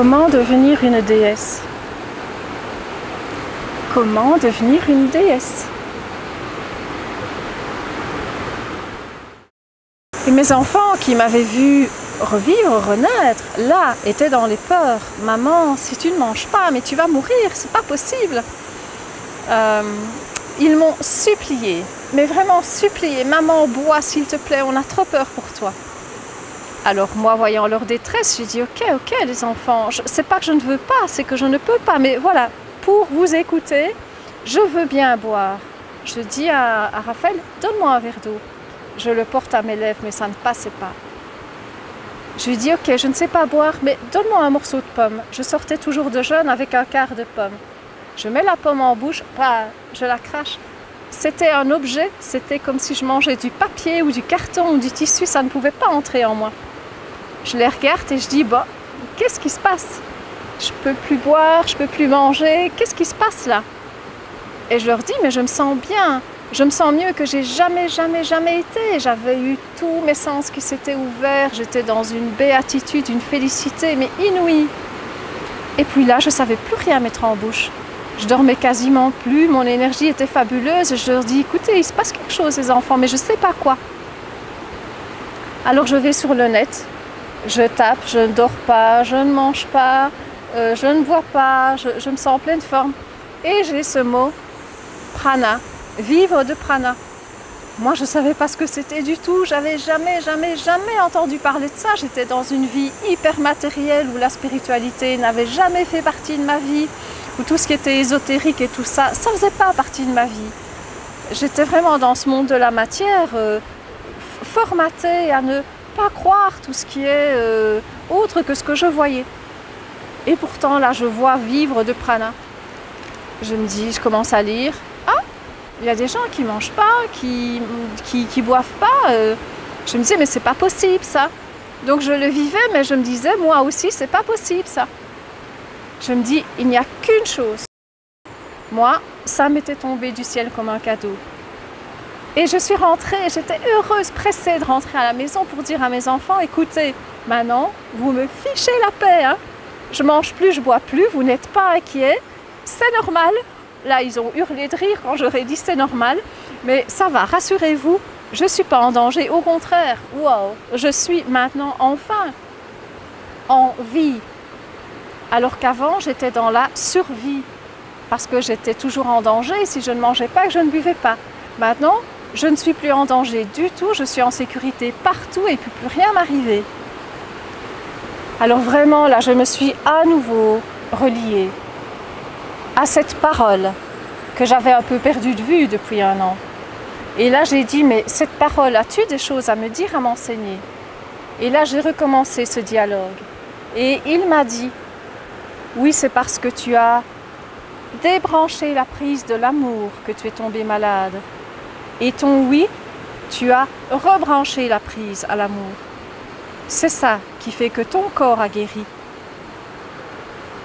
Comment devenir une déesse? Comment devenir une déesse? Et mes enfants qui m'avaient vu revivre, renaître, là, étaient dans les peurs. Maman, si tu ne manges pas, mais tu vas mourir, c'est pas possible. Ils m'ont supplié, mais vraiment supplié. Maman, bois s'il te plaît, on a trop peur pour toi. Alors moi, voyant leur détresse, j'ai dit ok les enfants, c'est pas que je ne veux pas, c'est que je ne peux pas, mais voilà, pour vous écouter, je veux bien boire. Je dis à Raphaël, donne-moi un verre d'eau. Je le porte à mes lèvres, mais ça ne passait pas. Je lui dis ok, je ne sais pas boire, mais donne-moi un morceau de pomme. Je sortais toujours de jeûne avec un quart de pomme. Je mets la pomme en bouche, je la crache. C'était un objet, c'était comme si je mangeais du papier ou du carton ou du tissu, ça ne pouvait pas entrer en moi. Je les regarde et je dis, bon, qu'est-ce qui se passe? Je ne peux plus boire, je ne peux plus manger, qu'est-ce qui se passe là? Et je leur dis, mais je me sens bien, je me sens mieux que j'ai jamais été. J'avais eu tous mes sens qui s'étaient ouverts, j'étais dans une béatitude, une félicité, mais inouïe. Et puis là, je ne savais plus rien mettre en bouche. Je dormais quasiment plus, mon énergie était fabuleuse et je leur dis, écoutez, il se passe quelque chose les enfants, mais je ne sais pas quoi. Alors je vais sur le net. Je tape, je ne dors pas, je ne mange pas, je ne bois pas, je me sens en pleine forme. Et j'ai ce mot, prana, vivre de prana. Moi, je ne savais pas ce que c'était du tout, j'avais jamais entendu parler de ça. J'étais dans une vie hyper matérielle où la spiritualité n'avait jamais fait partie de ma vie, où tout ce qui était ésotérique et tout ça, ça ne faisait pas partie de ma vie. J'étais vraiment dans ce monde de la matière, formatée à ne pas croire tout ce qui est autre que ce que je voyais. Et pourtant, là, je vois vivre de prana. Je me dis, je commence à lire. Ah, il y a des gens qui ne mangent pas, qui boivent pas. Je me disais, mais c'est pas possible ça. Donc je le vivais, mais je me disais, moi aussi, c'est pas possible ça. Je me dis, il n'y a qu'une chose. Moi, ça m'était tombé du ciel comme un cadeau. Et je suis rentrée, j'étais heureuse, pressée de rentrer à la maison pour dire à mes enfants, écoutez, maintenant, vous me fichez la paix, hein. Je mange plus, je bois plus, vous n'êtes pas inquiets, c'est normal. Là, ils ont hurlé de rire quand j'aurais dit c'est normal, mais ça va, rassurez-vous, je ne suis pas en danger, au contraire, wow, je suis maintenant enfin en vie. Alors qu'avant, j'étais dans la survie, parce que j'étais toujours en danger si je ne mangeais pas, que je ne buvais pas. Maintenant, je ne suis plus en danger du tout, je suis en sécurité partout et il ne peut plus rien m'arriver. Alors vraiment, là, je me suis à nouveau reliée à cette parole que j'avais un peu perdue de vue depuis un an. Et là, j'ai dit, mais cette parole, as-tu des choses à me dire, à m'enseigner? Et là, j'ai recommencé ce dialogue. Et il m'a dit, oui, c'est parce que tu as débranché la prise de l'amour que tu es tombée malade. Et ton oui, tu as rebranché la prise à l'amour. C'est ça qui fait que ton corps a guéri.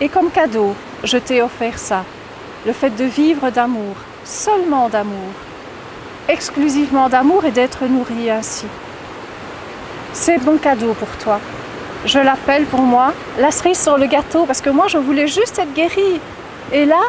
Et comme cadeau, je t'ai offert ça, le fait de vivre d'amour, seulement d'amour, exclusivement d'amour et d'être nourri ainsi. C'est mon cadeau pour toi. Je l'appelle pour moi la cerise sur le gâteau parce que moi je voulais juste être guérie. Et là,